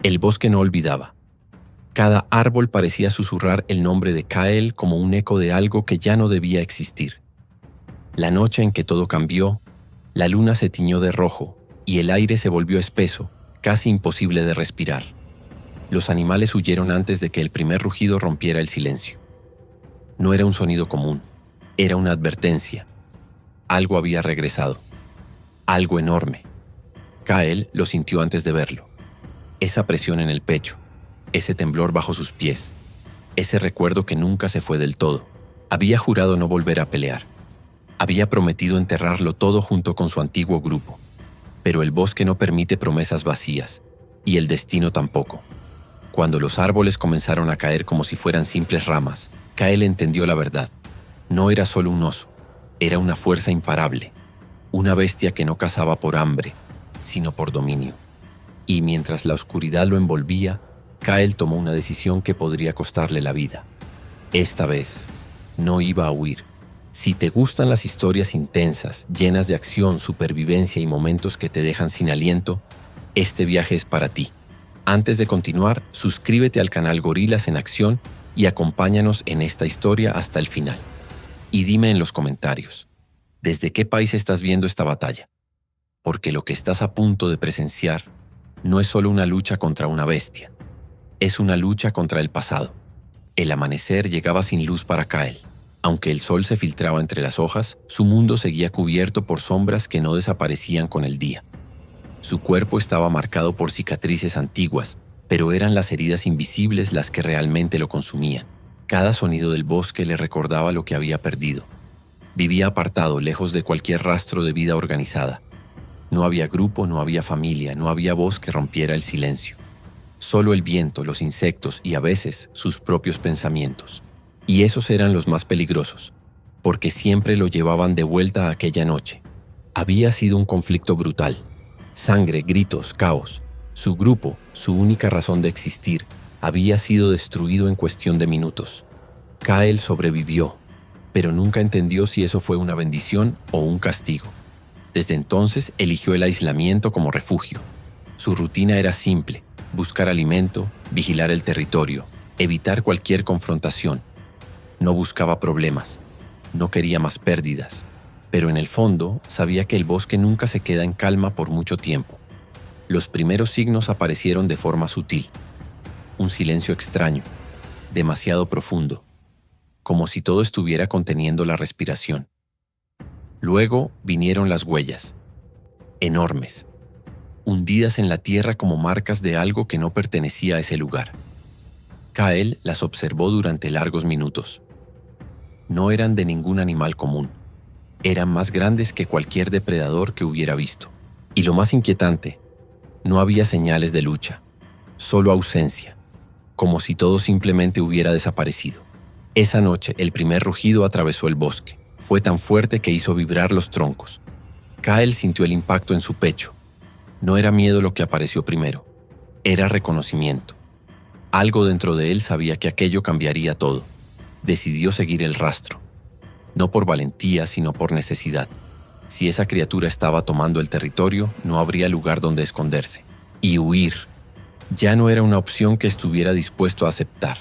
El bosque no olvidaba. Cada árbol parecía susurrar el nombre de Kael como un eco de algo que ya no debía existir. La noche en que todo cambió, la luna se tiñó de rojo y el aire se volvió espeso, casi imposible de respirar. Los animales huyeron antes de que el primer rugido rompiera el silencio. No era un sonido común, era una advertencia. Algo había regresado. Algo enorme. Kael lo sintió antes de verlo. Esa presión en el pecho, ese temblor bajo sus pies, ese recuerdo que nunca se fue del todo. Había jurado no volver a pelear. Había prometido enterrarlo todo junto con su antiguo grupo. Pero el bosque no permite promesas vacías, y el destino tampoco. Cuando los árboles comenzaron a caer como si fueran simples ramas, Kael entendió la verdad. No era solo un oso, era una fuerza imparable, una bestia que no cazaba por hambre, sino por dominio. Y mientras la oscuridad lo envolvía, Kael tomó una decisión que podría costarle la vida. Esta vez, no iba a huir. Si te gustan las historias intensas, llenas de acción, supervivencia y momentos que te dejan sin aliento, este viaje es para ti. Antes de continuar, suscríbete al canal Gorilas en Acción y acompáñanos en esta historia hasta el final. Y dime en los comentarios, ¿desde qué país estás viendo esta batalla? Porque lo que estás a punto de presenciar no es solo una lucha contra una bestia, es una lucha contra el pasado. El amanecer llegaba sin luz para Kael. Aunque el sol se filtraba entre las hojas, su mundo seguía cubierto por sombras que no desaparecían con el día. Su cuerpo estaba marcado por cicatrices antiguas, pero eran las heridas invisibles las que realmente lo consumían. Cada sonido del bosque le recordaba lo que había perdido. Vivía apartado, lejos de cualquier rastro de vida organizada. No había grupo, no había familia, no había voz que rompiera el silencio. Solo el viento, los insectos y a veces sus propios pensamientos. Y esos eran los más peligrosos, porque siempre lo llevaban de vuelta a aquella noche. Había sido un conflicto brutal. Sangre, gritos, caos. Su grupo, su única razón de existir, había sido destruido en cuestión de minutos. Kael sobrevivió, pero nunca entendió si eso fue una bendición o un castigo. Desde entonces eligió el aislamiento como refugio. Su rutina era simple: buscar alimento, vigilar el territorio, evitar cualquier confrontación. No buscaba problemas, no quería más pérdidas, pero en el fondo sabía que el bosque nunca se queda en calma por mucho tiempo. Los primeros signos aparecieron de forma sutil. Un silencio extraño, demasiado profundo, como si todo estuviera conteniendo la respiración. Luego vinieron las huellas, enormes, hundidas en la tierra como marcas de algo que no pertenecía a ese lugar. Kael las observó durante largos minutos. No eran de ningún animal común. Eran más grandes que cualquier depredador que hubiera visto. Y lo más inquietante, no había señales de lucha, solo ausencia, como si todo simplemente hubiera desaparecido. Esa noche, el primer rugido atravesó el bosque. Fue tan fuerte que hizo vibrar los troncos. Kael sintió el impacto en su pecho. No era miedo lo que apareció primero, era reconocimiento. Algo dentro de él sabía que aquello cambiaría todo. Decidió seguir el rastro. No por valentía, sino por necesidad. Si esa criatura estaba tomando el territorio, no habría lugar donde esconderse. Y huir ya no era una opción que estuviera dispuesto a aceptar.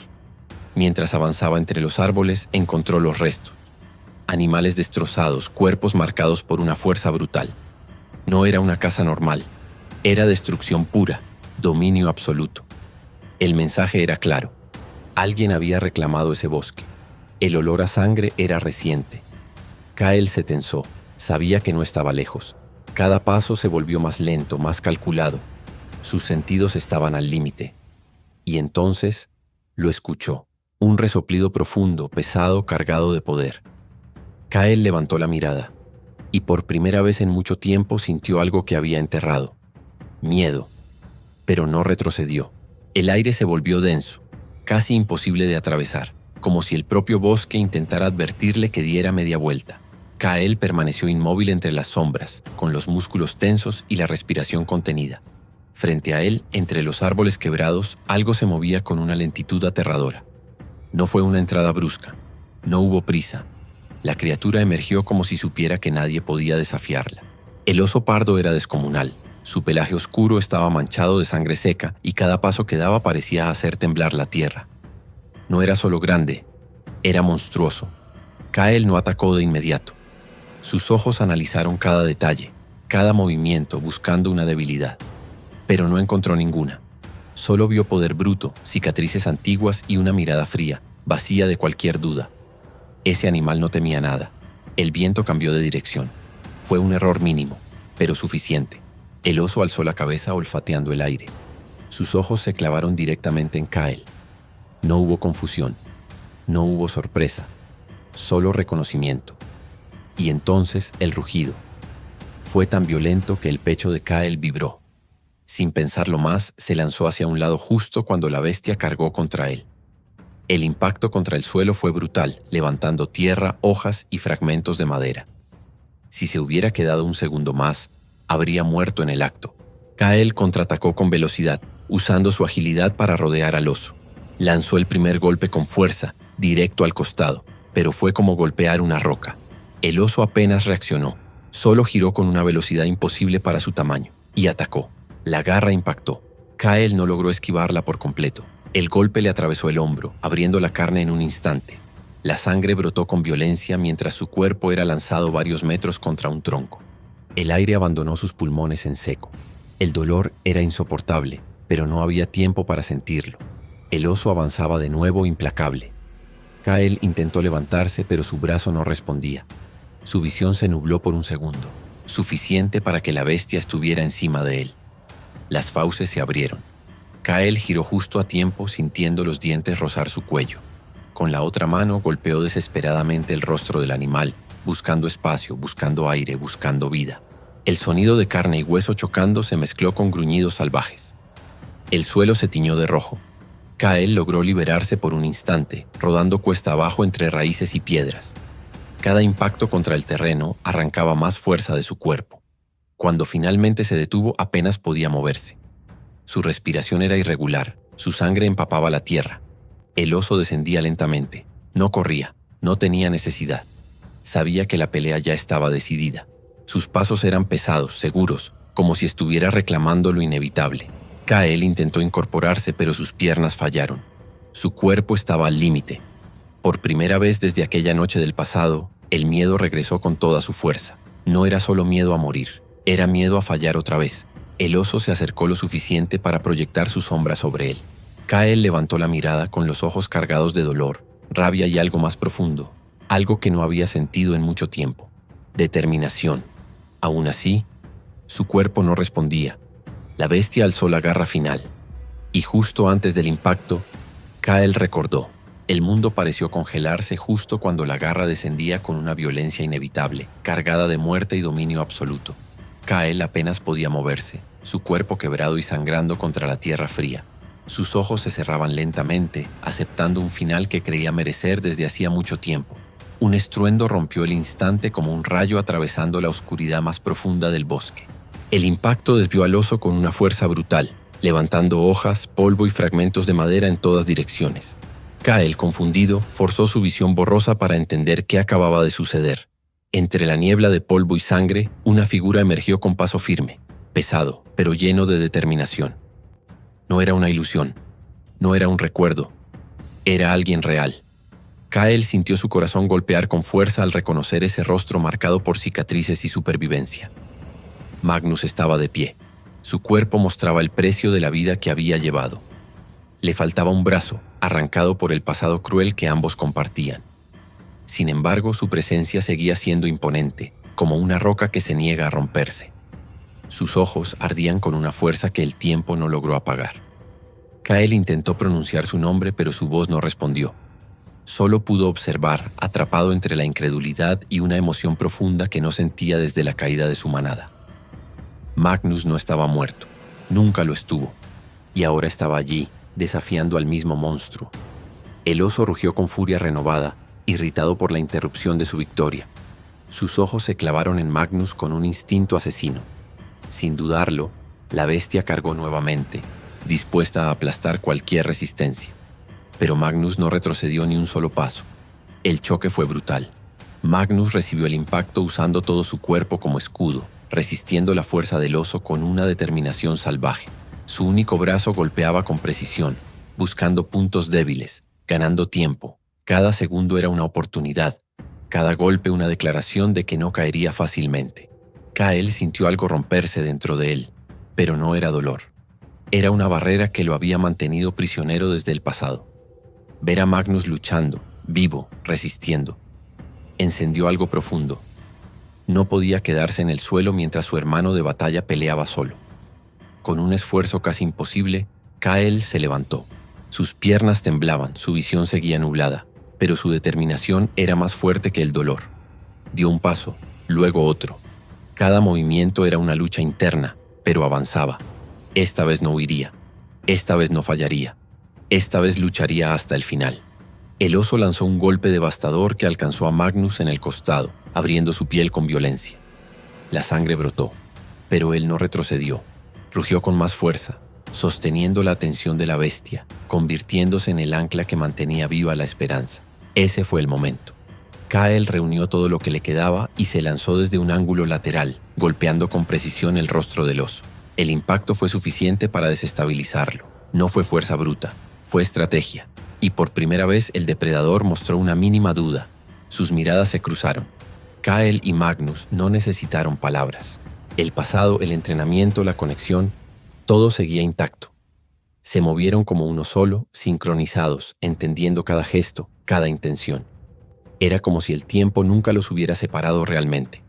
Mientras avanzaba entre los árboles, encontró los restos. Animales destrozados, cuerpos marcados por una fuerza brutal. No era una caza normal. Era destrucción pura, dominio absoluto. El mensaje era claro. Alguien había reclamado ese bosque. El olor a sangre era reciente. Kael se tensó. Sabía que no estaba lejos. Cada paso se volvió más lento, más calculado. Sus sentidos estaban al límite. Y entonces lo escuchó. Un resoplido profundo, pesado, cargado de poder. Kael levantó la mirada. Y por primera vez en mucho tiempo sintió algo que había enterrado. Miedo. Pero no retrocedió. El aire se volvió denso, casi imposible de atravesar, como si el propio bosque intentara advertirle que diera media vuelta. Kael permaneció inmóvil entre las sombras, con los músculos tensos y la respiración contenida. Frente a él, entre los árboles quebrados, algo se movía con una lentitud aterradora. No fue una entrada brusca, no hubo prisa. La criatura emergió como si supiera que nadie podía desafiarla. El oso pardo era descomunal. Su pelaje oscuro estaba manchado de sangre seca y cada paso que daba parecía hacer temblar la tierra. No era solo grande, era monstruoso. Kael no atacó de inmediato. Sus ojos analizaron cada detalle, cada movimiento buscando una debilidad, pero no encontró ninguna. Solo vio poder bruto, cicatrices antiguas y una mirada fría, vacía de cualquier duda. Ese animal no temía nada. El viento cambió de dirección. Fue un error mínimo, pero suficiente. El oso alzó la cabeza olfateando el aire. Sus ojos se clavaron directamente en Kael. No hubo confusión, no hubo sorpresa, solo reconocimiento. Y entonces el rugido. Fue tan violento que el pecho de Kael vibró. Sin pensarlo más, se lanzó hacia un lado justo cuando la bestia cargó contra él. El impacto contra el suelo fue brutal, levantando tierra, hojas y fragmentos de madera. Si se hubiera quedado un segundo más, habría muerto en el acto. Kael contraatacó con velocidad, usando su agilidad para rodear al oso. Lanzó el primer golpe con fuerza, directo al costado, pero fue como golpear una roca. El oso apenas reaccionó, solo giró con una velocidad imposible para su tamaño, y atacó. La garra impactó. Kael no logró esquivarla por completo. El golpe le atravesó el hombro, abriendo la carne en un instante. La sangre brotó con violencia mientras su cuerpo era lanzado varios metros contra un tronco. El aire abandonó sus pulmones en seco. El dolor era insoportable, pero no había tiempo para sentirlo. El oso avanzaba de nuevo implacable. Kael intentó levantarse, pero su brazo no respondía. Su visión se nubló por un segundo, suficiente para que la bestia estuviera encima de él. Las fauces se abrieron. Kael giró justo a tiempo, sintiendo los dientes rozar su cuello. Con la otra mano golpeó desesperadamente el rostro del animal, buscando espacio, buscando aire, buscando vida. El sonido de carne y hueso chocando se mezcló con gruñidos salvajes. El suelo se tiñó de rojo. Kael logró liberarse por un instante, rodando cuesta abajo entre raíces y piedras. Cada impacto contra el terreno arrancaba más fuerza de su cuerpo. Cuando finalmente se detuvo, apenas podía moverse. Su respiración era irregular, su sangre empapaba la tierra. El oso descendía lentamente. No corría, no tenía necesidad. Sabía que la pelea ya estaba decidida. Sus pasos eran pesados, seguros, como si estuviera reclamando lo inevitable. Kael intentó incorporarse, pero sus piernas fallaron. Su cuerpo estaba al límite. Por primera vez desde aquella noche del pasado, el miedo regresó con toda su fuerza. No era solo miedo a morir, era miedo a fallar otra vez. El oso se acercó lo suficiente para proyectar su sombra sobre él. Kael levantó la mirada con los ojos cargados de dolor, rabia y algo más profundo, algo que no había sentido en mucho tiempo. Determinación. Aún así, su cuerpo no respondía. La bestia alzó la garra final. Y justo antes del impacto, Kael recordó. El mundo pareció congelarse justo cuando la garra descendía con una violencia inevitable, cargada de muerte y dominio absoluto. Kael apenas podía moverse, su cuerpo quebrado y sangrando contra la tierra fría. Sus ojos se cerraban lentamente, aceptando un final que creía merecer desde hacía mucho tiempo. Un estruendo rompió el instante como un rayo atravesando la oscuridad más profunda del bosque. El impacto desvió al oso con una fuerza brutal, levantando hojas, polvo y fragmentos de madera en todas direcciones. Kael, confundido, forzó su visión borrosa para entender qué acababa de suceder. Entre la niebla de polvo y sangre, una figura emergió con paso firme, pesado, pero lleno de determinación. No era una ilusión, no era un recuerdo, era alguien real. Kael sintió su corazón golpear con fuerza al reconocer ese rostro marcado por cicatrices y supervivencia. Magnus estaba de pie. Su cuerpo mostraba el precio de la vida que había llevado. Le faltaba un brazo, arrancado por el pasado cruel que ambos compartían. Sin embargo, su presencia seguía siendo imponente, como una roca que se niega a romperse. Sus ojos ardían con una fuerza que el tiempo no logró apagar. Kael intentó pronunciar su nombre, pero su voz no respondió. Solo pudo observar, atrapado entre la incredulidad y una emoción profunda que no sentía desde la caída de su manada. Magnus no estaba muerto, nunca lo estuvo, y ahora estaba allí, desafiando al mismo monstruo. El oso rugió con furia renovada, irritado por la interrupción de su victoria. Sus ojos se clavaron en Magnus con un instinto asesino. Sin dudarlo, la bestia cargó nuevamente, dispuesta a aplastar cualquier resistencia. Pero Magnus no retrocedió ni un solo paso. El choque fue brutal. Magnus recibió el impacto usando todo su cuerpo como escudo, resistiendo la fuerza del oso con una determinación salvaje. Su único brazo golpeaba con precisión, buscando puntos débiles, ganando tiempo. Cada segundo era una oportunidad, cada golpe una declaración de que no caería fácilmente. Kael sintió algo romperse dentro de él, pero no era dolor. Era una barrera que lo había mantenido prisionero desde el pasado. Ver a Magnus luchando, vivo, resistiendo, encendió algo profundo. No podía quedarse en el suelo mientras su hermano de batalla peleaba solo. Con un esfuerzo casi imposible, Kael se levantó. Sus piernas temblaban, su visión seguía nublada, pero su determinación era más fuerte que el dolor. Dio un paso, luego otro. Cada movimiento era una lucha interna, pero avanzaba. Esta vez no huiría. Esta vez no fallaría. Esta vez lucharía hasta el final. El oso lanzó un golpe devastador que alcanzó a Magnus en el costado, abriendo su piel con violencia. La sangre brotó, pero él no retrocedió. Rugió con más fuerza, sosteniendo la atención de la bestia, convirtiéndose en el ancla que mantenía viva la esperanza. Ese fue el momento. Kael reunió todo lo que le quedaba y se lanzó desde un ángulo lateral, golpeando con precisión el rostro del oso. El impacto fue suficiente para desestabilizarlo. No fue fuerza bruta, fue estrategia. Y por primera vez el depredador mostró una mínima duda. Sus miradas se cruzaron. Kael y Magnus no necesitaron palabras. El pasado, el entrenamiento, la conexión, todo seguía intacto. Se movieron como uno solo, sincronizados, entendiendo cada gesto, cada intención. Era como si el tiempo nunca los hubiera separado realmente.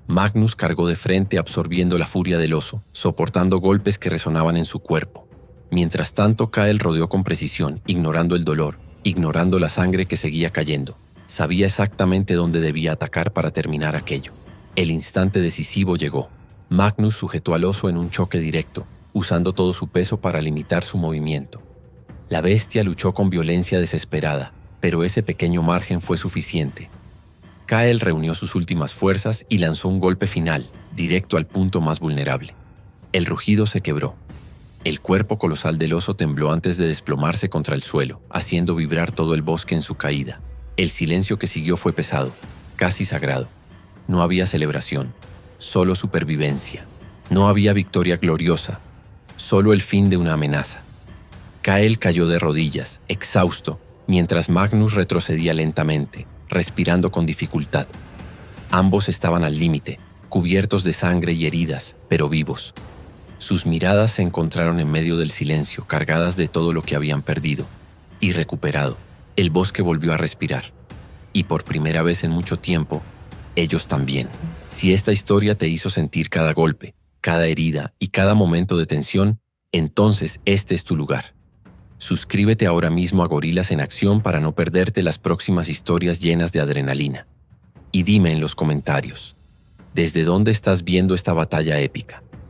Magnus cargó de frente absorbiendo la furia del oso, soportando golpes que resonaban en su cuerpo. Mientras tanto, Kael rodeó con precisión, ignorando el dolor, ignorando la sangre que seguía cayendo. Sabía exactamente dónde debía atacar para terminar aquello. El instante decisivo llegó. Magnus sujetó al oso en un choque directo, usando todo su peso para limitar su movimiento. La bestia luchó con violencia desesperada, pero ese pequeño margen fue suficiente. Kael reunió sus últimas fuerzas y lanzó un golpe final, directo al punto más vulnerable. El rugido se quebró. El cuerpo colosal del oso tembló antes de desplomarse contra el suelo, haciendo vibrar todo el bosque en su caída. El silencio que siguió fue pesado, casi sagrado. No había celebración, solo supervivencia. No había victoria gloriosa, solo el fin de una amenaza. Kael cayó de rodillas, exhausto, mientras Magnus retrocedía lentamente, respirando con dificultad. Ambos estaban al límite, cubiertos de sangre y heridas, pero vivos. Sus miradas se encontraron en medio del silencio, cargadas de todo lo que habían perdido y recuperado. El bosque volvió a respirar. Y por primera vez en mucho tiempo, ellos también. Si esta historia te hizo sentir cada golpe, cada herida y cada momento de tensión, entonces este es tu lugar. Suscríbete ahora mismo a Gorilas en Acción para no perderte las próximas historias llenas de adrenalina. Y dime en los comentarios, ¿desde dónde estás viendo esta batalla épica?